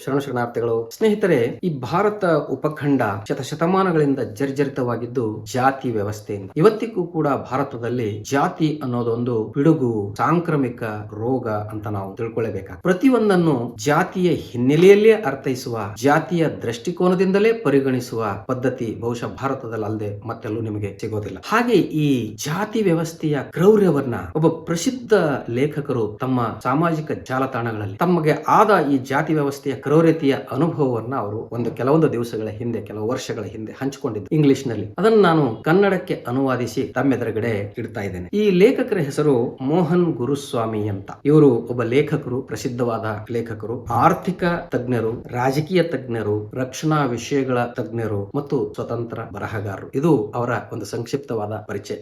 ಶರಣಾರ್ಥಿಗಳು. ಸ್ನೇಹಿತರೆ, ಈ ಭಾರತ ಉಪಖಂಡ ಶತಮಾನಗಳಿಂದ ಜರ್ಜರಿತವಾಗಿದ್ದು ಜಾತಿ ವ್ಯವಸ್ಥೆಯಿಂದ. ಇವತ್ತಿಗೂ ಕೂಡ ಭಾರತದಲ್ಲಿ ಜಾತಿ ಅನ್ನೋದೊಂದು ಪಿಡುಗು ಸಾಂಕ್ರಾಮಿಕ ರೋಗ ಅಂತ ನಾವು ತಿಳ್ಕೊಳ್ಳೇಬೇಕಾಗ್ತದೆ. ಪ್ರತಿಯೊಂದನ್ನು ಜಾತಿಯ ಹಿನ್ನೆಲೆಯಲ್ಲೇ ಅರ್ಥೈಸುವ, ಜಾತಿಯ ದೃಷ್ಟಿಕೋನದಿಂದಲೇ ಪರಿಗಣಿಸುವ ಪದ್ಧತಿ ಬಹುಶಃ ಭಾರತದಲ್ಲಿ ಅಲ್ಲದೆ ಮತ್ತೆಲ್ಲೂ ನಿಮಗೆ ಸಿಗೋದಿಲ್ಲ. ಹಾಗೆ ಈ ಜಾತಿ ವ್ಯವಸ್ಥೆಯ ಕ್ರೌರ್ಯವನ್ನ ಒಬ್ಬ ಪ್ರಸಿದ್ಧ ಲೇಖಕರು ತಮ್ಮ ಸಾಮಾಜಿಕ ಜಾಲತಾಣಗಳಲ್ಲಿ ತಮಗೆ ಆದ ಈ ಜಾತಿ ವ್ಯವಸ್ಥೆಯ ಕ್ರೌರ್ಯತೆಯ ಅನುಭವವನ್ನ ಅವರು ಕೆಲವೊಂದು ದಿವಸಗಳ ಹಿಂದೆ, ಕೆಲವು ವರ್ಷಗಳ ಹಿಂದೆ ಹಂಚಿಕೊಂಡಿದ್ದು ಇಂಗ್ಲಿಷ್ ನಲ್ಲಿ. ಅದನ್ನು ನಾನು ಕನ್ನಡಕ್ಕೆ ಅನುವಾದಿಸಿ ತಮ್ಮೆದುರುಗಡೆ ಇಡ್ತಾ ಇದ್ದೇನೆ. ಈ ಲೇಖಕರ ಹೆಸರು ಮೋಹನ್ ಗುರುಸ್ವಾಮಿ ಅಂತ. ಇವರು ಒಬ್ಬ ಲೇಖಕರು, ಪ್ರಸಿದ್ಧವಾದ ಲೇಖಕರು, ಆರ್ಥಿಕ ತಜ್ಞರು, ರಾಜಕೀಯ ತಜ್ಞರು, ರಕ್ಷಣಾ ವಿಷಯಗಳ ತಜ್ಞರು ಮತ್ತು ಸ್ವತಂತ್ರ ಬರಹಗಾರರು. ಇದು ಅವರ ಒಂದು ಸಂಕ್ಷಿಪ್ತವಾದ ಪರಿಚಯ.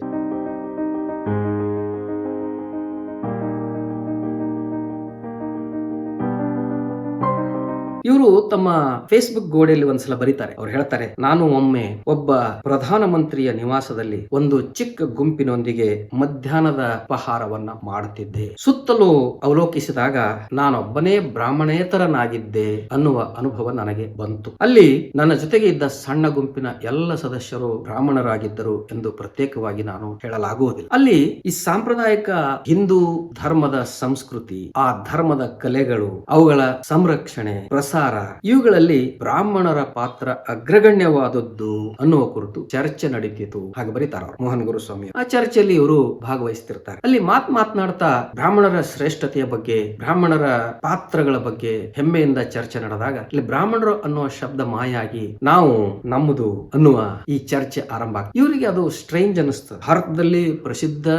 ಇವರು ತಮ್ಮ ಫೇಸ್ಬುಕ್ ಗೋಡೆಯಲ್ಲಿ ಒಂದ್ಸಲ ಬರೀತಾರೆ. ಅವ್ರು ಹೇಳ್ತಾರೆ, ನಾನು ಒಮ್ಮೆ ಒಬ್ಬ ಪ್ರಧಾನಮಂತ್ರಿಯ ನಿವಾಸದಲ್ಲಿ ಒಂದು ಚಿಕ್ಕ ಗುಂಪಿನೊಂದಿಗೆ ಮಧ್ಯಾಹ್ನದ ಉಪಹಾರವನ್ನ ಮಾಡುತ್ತಿದ್ದೆ. ಸುತ್ತಲೂ ಅವಲೋಕಿಸಿದಾಗ ನಾನೊಬ್ಬನೇ ಬ್ರಾಹ್ಮಣೇತರನಾಗಿದ್ದೆ ಅನ್ನುವ ಅನುಭವ ನನಗೆ ಬಂತು. ಅಲ್ಲಿ ನನ್ನ ಜೊತೆಗೆ ಇದ್ದ ಸಣ್ಣ ಗುಂಪಿನ ಎಲ್ಲ ಸದಸ್ಯರು ಬ್ರಾಹ್ಮಣರಾಗಿದ್ದರು ಎಂದು ಪ್ರತ್ಯೇಕವಾಗಿ ನಾನು ಹೇಳಲಾಗುವುದಿಲ್ಲ. ಅಲ್ಲಿ ಈ ಸಾಂಪ್ರದಾಯಿಕ ಹಿಂದೂ ಧರ್ಮದ ಸಂಸ್ಕೃತಿ, ಆ ಧರ್ಮದ ಕಲೆಗಳು, ಅವುಗಳ ಸಂರಕ್ಷಣೆ, ಇವುಗಳಲ್ಲಿ ಬ್ರಾಹ್ಮಣರ ಪಾತ್ರ ಅಗ್ರಗಣ್ಯವಾದದ್ದು ಅನ್ನುವ ಕುರಿತು ಚರ್ಚೆ ನಡೀತಿತ್ತು. ಹಾಗೆ ಬರೀತಾರ ಮೋಹನ್ ಗುರುಸ್ವಾಮಿ. ಆ ಚರ್ಚೆಯಲ್ಲಿ ಇವರು ಭಾಗವಹಿಸ್ತಿರ್ತಾರೆ. ಅಲ್ಲಿ ಮಾತನಾಡ್ತಾ ಬ್ರಾಹ್ಮಣರ ಶ್ರೇಷ್ಠತೆಯ ಬಗ್ಗೆ, ಬ್ರಾಹ್ಮಣರ ಪಾತ್ರಗಳ ಬಗ್ಗೆ ಹೆಮ್ಮೆಯಿಂದ ಚರ್ಚೆ ನಡೆದಾಗ ಇಲ್ಲಿ ಬ್ರಾಹ್ಮಣರು ಅನ್ನುವ ಶಬ್ದ ಮಾಯಾಗಿ ನಾವು ನಮ್ಮದು ಅನ್ನುವ ಈ ಚರ್ಚೆ ಆರಂಭ ಆಗ್ತದೆ. ಇವರಿಗೆ ಅದು ಸ್ಟ್ರೇಂಜ್ ಅನಿಸ್ತದೆ. ಭಾರತದಲ್ಲಿ ಪ್ರಸಿದ್ಧ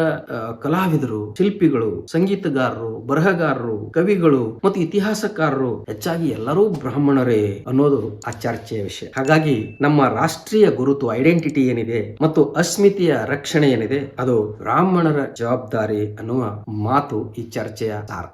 ಕಲಾವಿದರು, ಶಿಲ್ಪಿಗಳು, ಸಂಗೀತಗಾರರು, ಬರಹಗಾರರು, ಕವಿಗಳು ಮತ್ತು ಇತಿಹಾಸಕಾರರು ಹೆಚ್ಚಾಗಿ ಎಲ್ಲರೂ ಬ್ರಾಹ್ಮಣರೇ ಅನ್ನೋದು ಆ ಚರ್ಚೆಯ ವಿಷಯ. ಹಾಗಾಗಿ ನಮ್ಮ ರಾಷ್ಟ್ರೀಯ ಗುರುತು, ಐಡೆಂಟಿಟಿ ಏನಿದೆ ಮತ್ತು ಅಸ್ಮಿತೆಯ ರಕ್ಷಣೆ ಏನಿದೆ ಅದು ಬ್ರಾಹ್ಮಣರ ಜವಾಬ್ದಾರಿ ಅನ್ನುವ ಮಾತು ಈ ಚರ್ಚೆಯ ಸಾರ.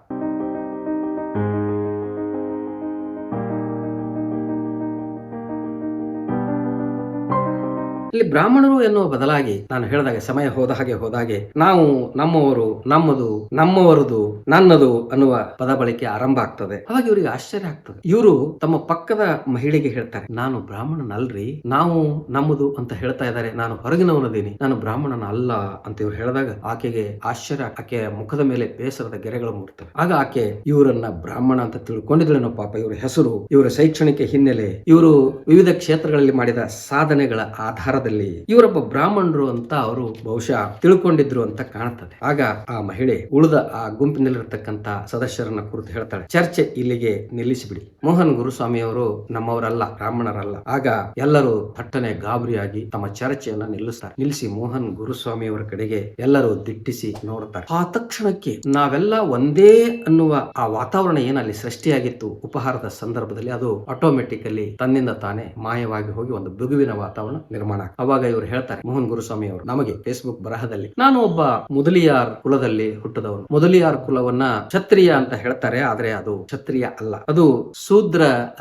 ಇಲ್ಲಿ ಬ್ರಾಹ್ಮಣರು ಎನ್ನುವ ಬದಲಾಗಿ ನಾನು ಹೇಳಿದಾಗೆ ಸಮಯ ಹೋದಾಗೆ ನಾವು, ನಮ್ಮವರು, ನಮ್ಮದು, ನಮ್ಮವರದು, ನನ್ನದು ಅನ್ನುವ ಪದ ಬಳಕೆ ಆರಂಭ ಆಗ್ತದೆ. ಅವಾಗ ಇವರಿಗೆ ಆಶ್ಚರ್ಯ ಆಗ್ತದೆ. ಇವರು ತಮ್ಮ ಪಕ್ಕದ ಮಹಿಳೆಗೆ ಹೇಳ್ತಾರೆ, ನಾನು ಬ್ರಾಹ್ಮಣನಲ್ರಿ, ನಾವು ನಮ್ಮದು ಅಂತ ಹೇಳ್ತಾ ಇದ್ದಾರೆ, ನಾನು ಹೊರಗಿನವನದೀನಿ, ನಾನು ಬ್ರಾಹ್ಮಣನ ಅಲ್ಲ ಅಂತ ಇವ್ರು ಹೇಳಿದಾಗ ಆಕೆಗೆ ಆಶ್ಚರ್ಯ, ಆಕೆಯ ಮುಖದ ಮೇಲೆ ಬೇಸರದ ಗೆರೆಗಳು ಮೂಡ್ತವೆ. ಆಗ ಆಕೆ ಇವರನ್ನ ಬ್ರಾಹ್ಮಣ ಅಂತ ತಿಳ್ಕೊಂಡಿದ್ರೇನೋ ಪಾಪ. ಇವರ ಹೆಸರು, ಇವರ ಶೈಕ್ಷಣಿಕ ಹಿನ್ನೆಲೆ, ಇವರು ವಿವಿಧ ಕ್ಷೇತ್ರಗಳಲ್ಲಿ ಮಾಡಿದ ಸಾಧನೆಗಳ ಆಧಾರದಲ್ಲಿ ಇವರೊಬ್ಬ ಬ್ರಾಹ್ಮಣರು ಅಂತ ಅವರು ಬಹುಶಃ ತಿಳ್ಕೊಂಡಿದ್ರು ಅಂತ ಕಾಣ್ತದೆ. ಆಗ ಆ ಮಹಿಳೆ ಉಳಿದ ಆ ಗುಂಪಿನಲ್ಲಿರತಕ್ಕಂತ ಸದಸ್ಯರನ್ನ ಕುರಿತು ಹೇಳ್ತಾಳೆ, ಚರ್ಚೆ ಇಲ್ಲಿಗೆ ನಿಲ್ಲಿಸಿಬಿಡಿ, ಮೋಹನ್ ಗುರುಸ್ವಾಮಿ ಅವರು ನಮ್ಮವರಲ್ಲ, ಬ್ರಾಹ್ಮಣರಲ್ಲ. ಆಗ ಎಲ್ಲರೂ ಥಟ್ಟನೆ ಗಾಬರಿಯಾಗಿ ತಮ್ಮ ಚರ್ಚೆಯನ್ನ ನಿಲ್ಲಿಸಿ ಮೋಹನ್ ಗುರುಸ್ವಾಮಿ ಅವರ ಕಡೆಗೆ ಎಲ್ಲರೂ ದಿಟ್ಟಿಸಿ ನೋಡ್ತಾರೆ. ಆ ತಕ್ಷಣಕ್ಕೆ ನಾವೆಲ್ಲ ಒಂದೇ ಅನ್ನುವ ಆ ವಾತಾವರಣ ಏನಲ್ಲಿ ಸೃಷ್ಟಿಯಾಗಿತ್ತು ಉಪಹಾರದ ಸಂದರ್ಭದಲ್ಲಿ, ಅದು ಆಟೋಮೆಟಿಕಲಿ ತನ್ನಿಂದ ತಾನೇ ಮಾಯವಾಗಿ ಹೋಗಿ ಒಂದು ಬಿಗುವಿನ ವಾತಾವರಣ ನಿರ್ಮಾಣ. ಅವಾಗ ಇವರು ಹೇಳ್ತಾರೆ, ಮೋಹನ್ ಗುರುಸ್ವಾಮಿ ಅವರು ನಮಗೆ ಫೇಸ್ಬುಕ್ ಬರಹದಲ್ಲಿ, ನಾನು ಒಬ್ಬ ಮುದಲಿಯಾರ್ ಕುಲದಲ್ಲಿ ಹುಟ್ಟಿದವನು. ಮುದಲಿಯಾರ್ ಕುಲವನ್ನ ಕ್ಷತ್ರಿಯ ಅಂತ ಹೇಳ್ತಾರೆ, ಆದ್ರೆ ಅದು ಕ್ಷತ್ರಿಯ ಅಲ್ಲ, ಅದು ಶೂದ್ರ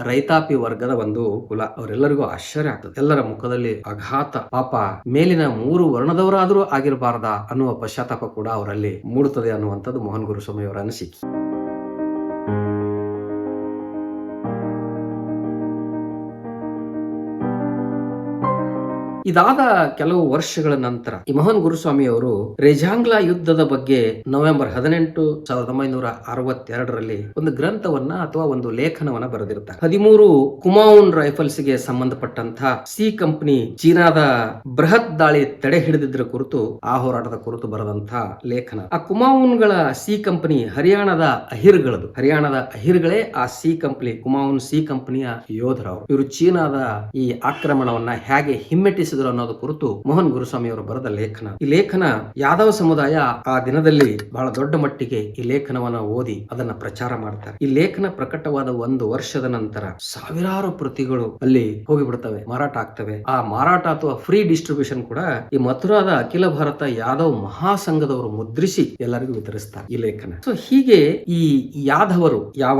ರೈತಾಪಿ ವರ್ಗದ ಒಂದು ಕುಲ. ಅವರೆಲ್ಲರಿಗೂ ಆಶ್ಚರ್ಯ ಆಗ್ತದೆ. ಎಲ್ಲರ ಮುಖದಲ್ಲಿ ಆಘಾತ. ಪಾಪ, ಮೇಲಿನ 3 ವರ್ಣದವರಾದ್ರೂ ಆಗಿರಬಾರದಾ ಅನ್ನುವ ಪಶ್ಚಾತ್ತಾಪ ಕೂಡ ಅವರಲ್ಲಿ ಮೂಡುತ್ತದೆ ಅನ್ನುವಂಥದ್ದು ಮೋಹನ್ ಗುರುಸ್ವಾಮಿ ಅವರ ಅನಿಸಿಕೆ. ಇದಾದ ಕೆಲವು ವರ್ಷಗಳ ನಂತರ ಈ ಮೋಹನ್ ಗುರುಸ್ವಾಮಿ ಅವರು ರೇಜಾಂಗ್ಲಾ ಯುದ್ಧದ ಬಗ್ಗೆ ನವೆಂಬರ್ 18, 1962ರಲ್ಲಿ ಒಂದು ಗ್ರಂಥವನ್ನ ಅಥವಾ ಒಂದು ಲೇಖನವನ್ನ ಬರೆದಿರ್ತಾರೆ. 13 ಕುಮಾವುನ್ ರೈಫಲ್ಸ್ ಗೆ ಸಂಬಂಧಪಟ್ಟಂತಹ ಸಿ ಕಂಪನಿ ಚೀನಾದ ಬೃಹತ್ ದಾಳಿ ತಡೆ ಹಿಡಿದಿದ್ದರ ಕುರಿತು, ಆ ಹೋರಾಟದ ಕುರಿತು ಬರೆದಂತಹ ಲೇಖನ. ಆ ಕುಮಾವುನ್ಗಳ ಸಿ ಕಂಪನಿ ಹರಿಯಾಣದ ಅಹಿರ್ಗಳದು. ಹರಿಯಾಣದ ಅಹಿರ್ಗಳೇ ಆ ಸಿ ಕಂಪನಿ, ಕುಮಾವುನ್ ಸಿ ಕಂಪನಿಯ ಯೋಧರವರು. ಇವರು ಚೀನಾದ ಈ ಆಕ್ರಮಣವನ್ನ ಹೇಗೆ ಹಿಮ್ಮೆಟ್ಟಿಸಿದ ಅನ್ನೋದು ಕುರಿತು ಮೋಹನ್ ಗುರುಸ್ವಾಮಿ ಅವರು ಬರೆದ ಲೇಖನ. ಈ ಲೇಖನ ಯಾದವ ಸಮುದಾಯ ಆ ದಿನದಲ್ಲಿ ಬಹಳ ದೊಡ್ಡ ಮಟ್ಟಿಗೆ ಈ ಲೇಖನವನ್ನ ಓದಿ ಅದನ್ನ ಪ್ರಚಾರ ಮಾಡ್ತಾರೆ. ಈ ಲೇಖನ ಪ್ರಕಟವಾದ 1 ವರ್ಷದ ನಂತರ ಸಾವಿರಾರು ಪ್ರತಿಗಳು ಅಲ್ಲಿ ಹೋಗಿಬಿಡ್ತವೆ, ಮಾರಾಟ ಆಗ್ತವೆ. ಆ ಮಾರಾಟ ಅಥವಾ ಫ್ರೀ ಡಿಸ್ಟ್ರಿಬ್ಯೂಷನ್ ಕೂಡ ಈ ಮಥುರಾದ ಅಖಿಲ ಭಾರತ ಯಾದವ್ ಮಹಾಸಂಘದವರು ಮುದ್ರಿಸಿ ಎಲ್ಲರಿಗೂ ವಿತರಿಸ್ತಾರೆ ಈ ಲೇಖನ. ಸೊ ಹೀಗೆ ಈ ಯಾದವರು ಯಾವ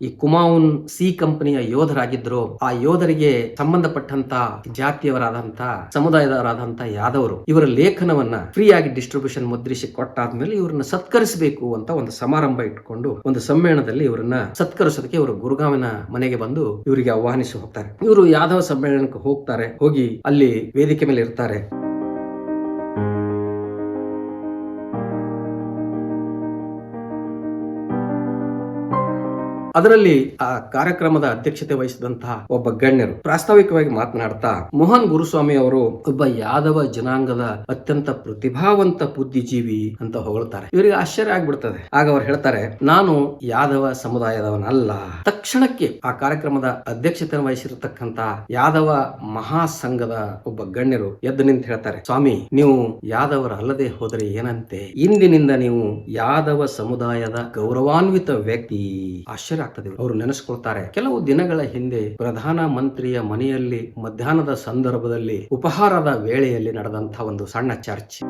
ಈ ಕುಮಾವುನ್ ಸಿ ಕಂಪನಿಯ ಯೋಧರಾಗಿದ್ರು, ಆ ಯೋಧರಿಗೆ ಸಂಬಂಧಪಟ್ಟಂತ ಜಾತಿಯವರಾದಂತಹ ಸಮುದಾಯದವರಾದಂತಹ ಯಾದವರು ಇವರ ಲೇಖನವನ್ನ ಫ್ರೀ ಆಗಿ ಡಿಸ್ಟ್ರಿಬ್ಯೂಷನ್ ಮುದ್ರಿಸಿ ಕೊಟ್ಟಾದ್ಮೇಲೆ ಇವ್ರನ್ನ ಸತ್ಕರಿಸಬೇಕು ಅಂತ ಒಂದು ಸಮಾರಂಭ ಇಟ್ಕೊಂಡು ಒಂದು ಸಮ್ಮೇಳನದಲ್ಲಿ ಇವರನ್ನ ಸತ್ಕರಿಸೋದಕ್ಕೆ ಇವರು ಗುರುಗಾವಿನ ಮನೆಗೆ ಬಂದು ಇವರಿಗೆ ಆಹ್ವಾನಿಸಿ ಹೋಗ್ತಾರೆ. ಇವರು ಯಾದವ ಸಮ್ಮೇಳನಕ್ಕೆ ಹೋಗ್ತಾರೆ. ಹೋಗಿ ಅಲ್ಲಿ ವೇದಿಕೆ ಮೇಲೆ ಇರ್ತಾರೆ. ಅದರಲ್ಲಿ ಆ ಕಾರ್ಯಕ್ರಮದ ಅಧ್ಯಕ್ಷತೆ ವಹಿಸಿದಂತಹ ಒಬ್ಬ ಗಣ್ಯರು ಪ್ರಾಸ್ತಾವಿಕವಾಗಿ ಮಾತನಾಡ್ತಾ ಮೋಹನ್ ಗುರುಸ್ವಾಮಿ ಅವರು ಒಬ್ಬ ಯಾದವ ಜನಾಂಗದ ಅತ್ಯಂತ ಪ್ರತಿಭಾವಂತ ಬುದ್ಧಿಜೀವಿ ಅಂತ ಹೊಗಳ್ತಾರೆ. ಇವರಿಗೆ ಆಶ್ಚರ್ಯ ಆಗ್ಬಿಡ್ತದೆ. ಆಗ ಅವ್ರು ಹೇಳ್ತಾರೆ, ನಾನು ಯಾದವ ಸಮುದಾಯದವನಲ್ಲ. ತಕ್ಷಣಕ್ಕೆ ಆ ಕಾರ್ಯಕ್ರಮದ ಅಧ್ಯಕ್ಷತೆ ವಹಿಸಿರತಕ್ಕಂತ ಯಾದವ ಮಹಾಸಂಘದ ಒಬ್ಬ ಗಣ್ಯರು ಎದ್ದು ನಿಂತು ಹೇಳ್ತಾರೆ, ಸ್ವಾಮಿ, ನೀವು ಯಾದವರ ಅಲ್ಲದೆ ಹೋದರೆ ಏನಂತೆ? ಇಂದಿನಿಂದ ನೀವು ಯಾದವ ಸಮುದಾಯದ ಗೌರವಾನ್ವಿತ ವ್ಯಕ್ತಿ. ಆಶ್ಚರ್ಯ ಆಗ್ತದೆ. ಅವರು ನೆನೆಸ್ಕೊಳ್ತಾರೆ, ಕೆಲವು ದಿನಗಳ ಹಿಂದೆ ಪ್ರಧಾನ ಮಂತ್ರಿಯ ಮನೆಯಲ್ಲಿ ಮಧ್ಯಾಹ್ನದ ಸಂದರ್ಭದಲ್ಲಿ ಉಪಹಾರದ ವೇಳೆಯಲ್ಲಿ ನಡೆದಂತಹ ಒಂದು ಸಣ್ಣ ಚರ್ಚೆ.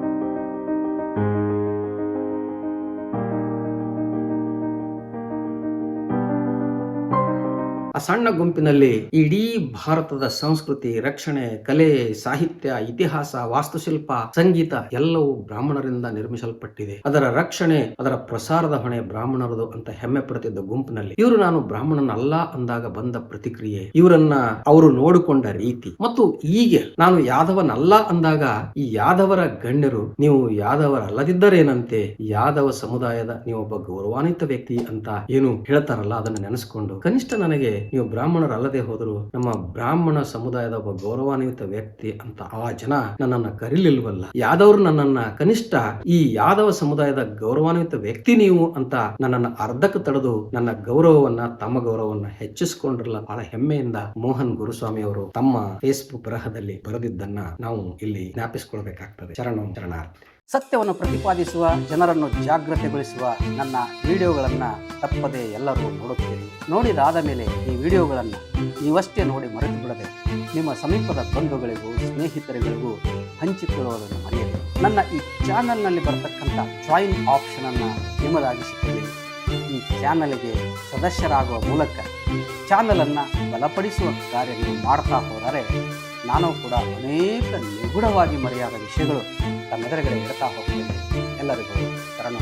ಆ ಸಣ್ಣ ಗುಂಪಿನಲ್ಲಿ ಇಡೀ ಭಾರತದ ಸಂಸ್ಕೃತಿ, ರಕ್ಷಣೆ, ಕಲೆ, ಸಾಹಿತ್ಯ, ಇತಿಹಾಸ, ವಾಸ್ತುಶಿಲ್ಪ, ಸಂಗೀತ ಎಲ್ಲವೂ ಬ್ರಾಹ್ಮಣರಿಂದ ನಿರ್ಮಿಸಲ್ಪಟ್ಟಿದೆ. ಅದರ ರಕ್ಷಣೆ, ಅದರ ಪ್ರಸಾರದ ಹೊಣೆ ಬ್ರಾಹ್ಮಣರದು ಅಂತ ಹೆಮ್ಮೆ ಪಡುತ್ತಿದ್ದ ಗುಂಪಿನಲ್ಲಿ ಇವರು ನಾನು ಬ್ರಾಹ್ಮಣನಲ್ಲ ಅಂದಾಗ ಬಂದ ಪ್ರತಿಕ್ರಿಯೆ, ಇವರನ್ನ ಅವರು ನೋಡಿಕೊಂಡ ರೀತಿ, ಮತ್ತು ಈಗ ನಾನು ಯಾದವನಲ್ಲ ಅಂದಾಗ ಈ ಯಾದವರ ಗಣ್ಯರು ನೀವು ಯಾದವರಲ್ಲದಿದ್ದರೇನಂತೆ, ಯಾದವ ಸಮುದಾಯದ ನೀವೊಬ್ಬ ಗೌರವಾನ್ವಿತ ವ್ಯಕ್ತಿ ಅಂತ ಏನು ಹೇಳ್ತಾರಲ್ಲ, ಅದನ್ನು ನೆನೆಸ್ಕೊಂಡು ಕನಿಷ್ಠ ನನಗೆ ನೀವು ಬ್ರಾಹ್ಮಣರಲ್ಲದೆ ಹೋದ್ರು ನಮ್ಮ ಬ್ರಾಹ್ಮಣ ಸಮುದಾಯದ ಒಬ್ಬ ಗೌರವಾನ್ವಿತ ವ್ಯಕ್ತಿ ಅಂತ ಆ ಜನ ನನ್ನನ್ನ ಕರೀಲಿಲ್ವಲ್ಲ, ಯಾದವರು ನನ್ನನ್ನ ಕನಿಷ್ಠ ಈ ಯಾದವ ಸಮುದಾಯದ ಗೌರವಾನ್ವಿತ ವ್ಯಕ್ತಿ ನೀವು ಅಂತ ನನ್ನನ್ನ ಅರ್ಧಕ್ಕೆ ತಡೆದು ನನ್ನ ಗೌರವವನ್ನ, ತಮ್ಮ ಗೌರವವನ್ನ ಹೆಚ್ಚಿಸಿಕೊಂಡ್ರಲ್ಲ. ಬಹಳ ಹೆಮ್ಮೆಯಿಂದ ಮೋಹನ್ ಗುರುಸ್ವಾಮಿ ಅವರು ತಮ್ಮ ಫೇಸ್ಬುಕ್ ಬರಹದಲ್ಲಿ ಬರೆದಿದ್ದನ್ನ ನಾವು ಇಲ್ಲಿ ಜ್ಞಾಪಿಸಿಕೊಳ್ಬೇಕಾಗ್ತದೆ. ಶರಣಾರ್ಥಿ. ಸತ್ಯವನ್ನು ಪ್ರತಿಪಾದಿಸುವ, ಜನರನ್ನು ಜಾಗೃತಿಗೊಳಿಸುವ ನನ್ನ ವಿಡಿಯೋಗಳನ್ನು ತಪ್ಪದೆ ಎಲ್ಲರೂ ನೋಡುತ್ತೀರಿ. ನೋಡಿದಾದ ಮೇಲೆ ಈ ವಿಡಿಯೋಗಳನ್ನು ನೀವಷ್ಟೇ ನೋಡಿ ಮರೆತು ಬಿಡದೆ ನಿಮ್ಮ ಸಮೀಪದ ಬಂಧುಗಳಿಗೂ ಸ್ನೇಹಿತರುಗಳಿಗೂ ಹಂಚಿಕೊಳ್ಳುವುದನ್ನು ಮರೆಯದೆ ನನ್ನ ಈ ಚಾನಲ್ನಲ್ಲಿ ಬರತಕ್ಕಂಥ ಜಾಯಿನ್ ಆಪ್ಷನನ್ನು ನಿಮ್ಮದಾಗಿಸಿಕೊಳ್ಳಿ. ಈ ಚಾನಲ್ಗೆ ಸದಸ್ಯರಾಗುವ ಮೂಲಕ ಚಾನಲನ್ನು ಬಲಪಡಿಸುವ ಕಾರ್ಯ ನೀವು ಮಾಡ್ತಾ ಹೋದರೆ ನಾನು ಕೂಡ ಅನೇಕ ನಿಗೂಢವಾಗಿ ಮರೆಯಾದ ವಿಷಯಗಳು ತಮ್ಮೆದುರುಗಡೆ ಇಡ್ತಾ ಹೋಗ್ತೇನೆ. ಎಲ್ಲರಿಗೂ ಶರಣು.